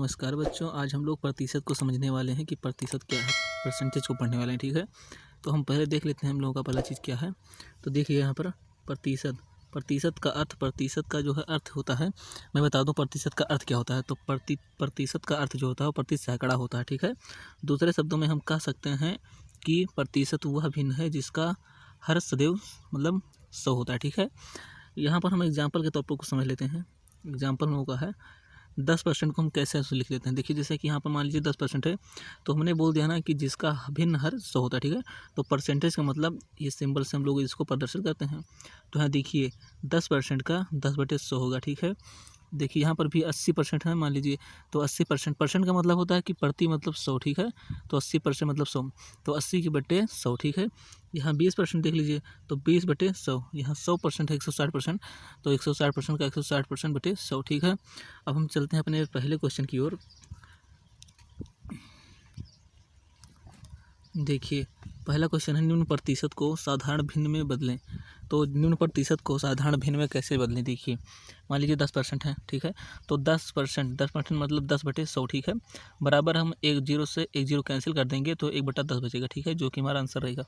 नमस्कार बच्चों, आज हम लोग प्रतिशत को समझने वाले हैं कि प्रतिशत क्या है। परसेंटेज को पढ़ने वाले हैं, ठीक है। तो हम पहले देख लेते हैं हम लोगों का पहला चीज़ क्या है। तो देखिए यहाँ पर प्रतिशत प्रतिशत का अर्थ, प्रतिशत का जो है अर्थ होता है, मैं बता दूं प्रतिशत का अर्थ क्या होता है। तो प्रतिशत का अर्थ जो होता है वो प्रति सैकड़ा होता है, ठीक है। दूसरे शब्दों में हम कह सकते हैं कि प्रतिशत वह भिन्न है जिसका हर सदैव मतलब 100 होता है, ठीक है। यहाँ पर हम एग्जाम्पल के तौर पर कुछ समझ लेते हैं। एग्जाम्पल में होगा है 10% को हम कैसे ऐसे लिख लेते हैं। देखिए जैसे कि यहाँ पर मान लीजिए 10% है, तो हमने बोल दिया ना कि जिसका भिन्न हर 100 होता है, ठीक है। तो परसेंटेज का मतलब ये सिंबल से हम लोग इसको प्रदर्शित करते हैं। तो यहाँ देखिए 10% का 10/100 होगा, ठीक है। देखिए यहाँ पर भी 80% है मान लीजिए, तो 80% परसेंट का मतलब होता है कि प्रति मतलब 100, ठीक है। तो 80% मतलब 100, तो 80 के बटे 100, ठीक है। यहाँ 20% देख लीजिए, तो 20/100, यहाँ 100% है 160%, तो 160% का 160% बटे 100, ठीक है। अब हम चलते हैं अपने पहले क्वेश्चन की ओर। देखिए पहला क्वेश्चन है निम्न प्रतिशत को साधारण भिन्न में बदलें। तो निम्न प्रतिशत को साधारण भिन्न में कैसे बदलें। देखिए मान लीजिए 10% है, ठीक है। तो 10% मतलब 10/100, ठीक है। बराबर हम एक जीरो से एक जीरो कैंसिल कर देंगे तो 1/10 बचेगा, ठीक है, जो कि हमारा आंसर रहेगा।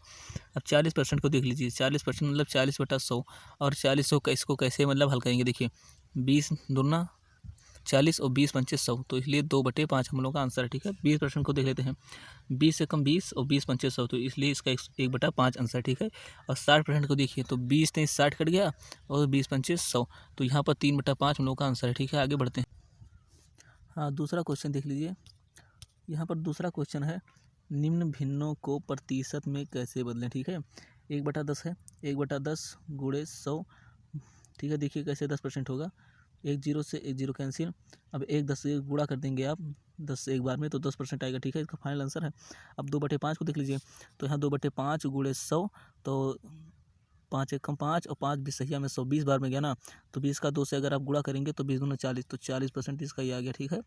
अब 40% को देख लीजिए, 40% मतलब 40/100, और 40 को इसको कैसे मतलब हल करेंगे। देखिए 20 दूना 40 और 20×5 100, तो इसलिए 2/5 हम लोग का आंसर है, ठीक है। 20% को देख लेते हैं, 20 से कम 20 और 20×5 100, तो इसलिए इसका 1/5 आंसर, ठीक है। और 60% को देखिए, तो 20 से 60 कट गया और 20×5 100, तो यहाँ पर 3/5 हम लोग का आंसर है, ठीक है। आगे बढ़ते हैं। हाँ, दूसरा क्वेश्चन देख लीजिए। यहाँ पर दूसरा क्वेश्चन है निम्न भिन्नों को प्रतिशत में कैसे बदलें, ठीक है। 1/10 है, 1/10 गुणे 100, ठीक है। देखिए कैसे 10% होगा, एक जीरो से एक जीरो कैंसिल। अब एक 10 से गुणा कर देंगे आप 10 से एक बार में, तो 10% आएगा, ठीक है। इसका फाइनल आंसर है। अब 2/5 को देख लीजिए, तो यहाँ 2/5 गुणे 100, तो 5 एकम 5 और 5 बीसहिया में 100, 20 बार में गया ना, तो 20 का 2 से अगर आप गुणा करेंगे तो 20 दूना 40, तो 40% इसका ही आ गया, ठीक है।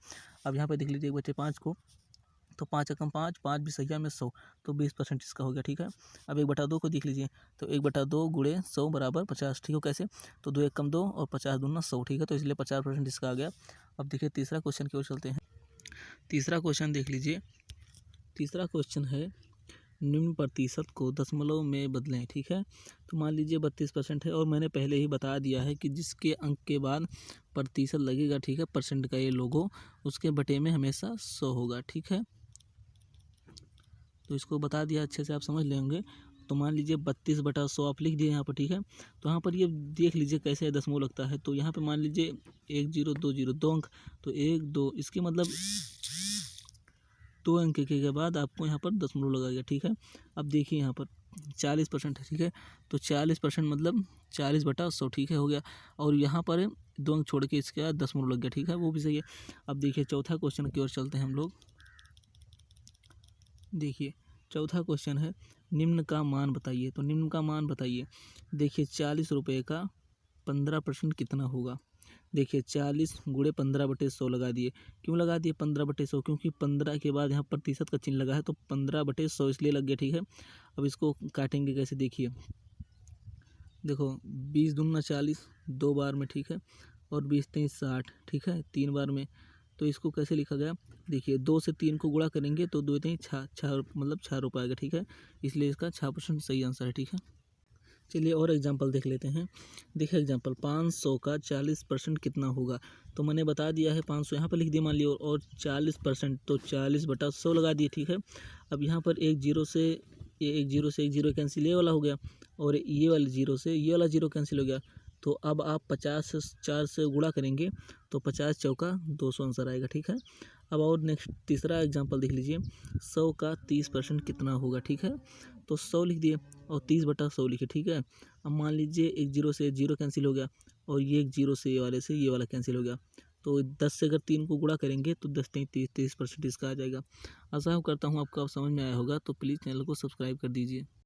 अब यहाँ पे देख लीजिए 1/5 को, तो 5 एकम 5, 5 बीसहिया में 100, तो 20% इसका हो गया, ठीक है। अब 1/2 को देख लीजिए, तो 1/2 गुणे 100 बराबर 50, ठीक हो कैसे, तो 2 एकम 2 और 50 दूना 100, ठीक है। तो इसलिए 50% इसका आ गया। अब देखिए तीसरा क्वेश्चन की ओर चलते हैं। तीसरा क्वेश्चन देख लीजिए। तीसरा क्वेश्चन है निम्न प्रतिशत को दशमलव में बदलें, ठीक है। तो मान लीजिए 32% है, और मैंने पहले ही बता दिया है कि जिसके अंक के बाद प्रतिशत लगेगा, ठीक है, परसेंट का ये लोगो, उसके बटे में हमेशा 100 होगा, ठीक है। तो इसको बता दिया, अच्छे से आप समझ लेंगे। तो मान लीजिए 32/100 आप लिख दिए यहाँ पर, ठीक है। तो यहाँ पर ये देख लीजिए कैसे दशमलव लगता है। तो यहाँ पे मान लीजिए 1 0 2 0 2 अंक, तो 1 2, इसके मतलब 2 अंक के बाद आपको यहाँ पर दशमलव लगाएगा, ठीक है। अब देखिए यहाँ पर 40% है, ठीक है। तो 40% मतलब 40/100, ठीक है, हो गया। और यहाँ पर 2 अंक छोड़ के इसके बाद दशमलव लग गया, ठीक है, वो भी सही है। अब देखिए चौथा क्वेश्चन की ओर चलते हैं हम लोग। देखिए चौथा क्वेश्चन है निम्न का मान बताइए। तो निम्न का मान बताइए। देखिए 40 रुपये का 15% कितना होगा। देखिए 40 गुणे 15/100 लगा दिए। क्यों लगा दिए 15/100, क्योंकि 15 के बाद यहाँ प्रतिशत का चिन्ह लगा है, तो 15/100 इसलिए लग गया, ठीक है। अब इसको काटेंगे कैसे, देखिए देखो 20 दूना 40 2 बार में, ठीक है, और 20 3 60, ठीक है, 3 बार में। तो इसको कैसे लिखा गया, देखिए 2 से 3 को गुणा करेंगे तो 2 3 6 मतलब 6 रुपये आएगा, ठीक है। इसलिए इसका 6% सही आंसर है, ठीक है। चलिए और एग्जांपल देख लेते हैं। देखिए एग्जांपल 500 का 40% कितना होगा। तो मैंने बता दिया है 500 यहाँ पर लिख दिया मान लिया, और 40%, तो 40/100 लगा दिए, ठीक है। अब यहाँ पर एक जीरो से एक जीरो कैंसिल, ये वाला हो गया, और ये वाले जीरो से ये वाला जीरो कैंसिल हो गया। तो अब आप 50 से 4 से गुणा करेंगे तो 50 चौका 200 आंसर आएगा, ठीक है। अब और नेक्स्ट तीसरा एग्जांपल देख लीजिए। 100 का 30% कितना होगा, ठीक है। तो 100 लिख दिए और 30/100 लिखे, ठीक है। अब मान लीजिए एक जीरो से जीरो कैंसिल हो गया, और ये एक जीरो से ये वाले से ये वाला कैंसिल हो गया। तो 10 से अगर 3 को गुणा करेंगे तो 10 3 30% इसका आ जाएगा। आशा करता हूँ आपको अब समझ में आया होगा। तो प्लीज़ चैनल को सब्सक्राइब कर दीजिए।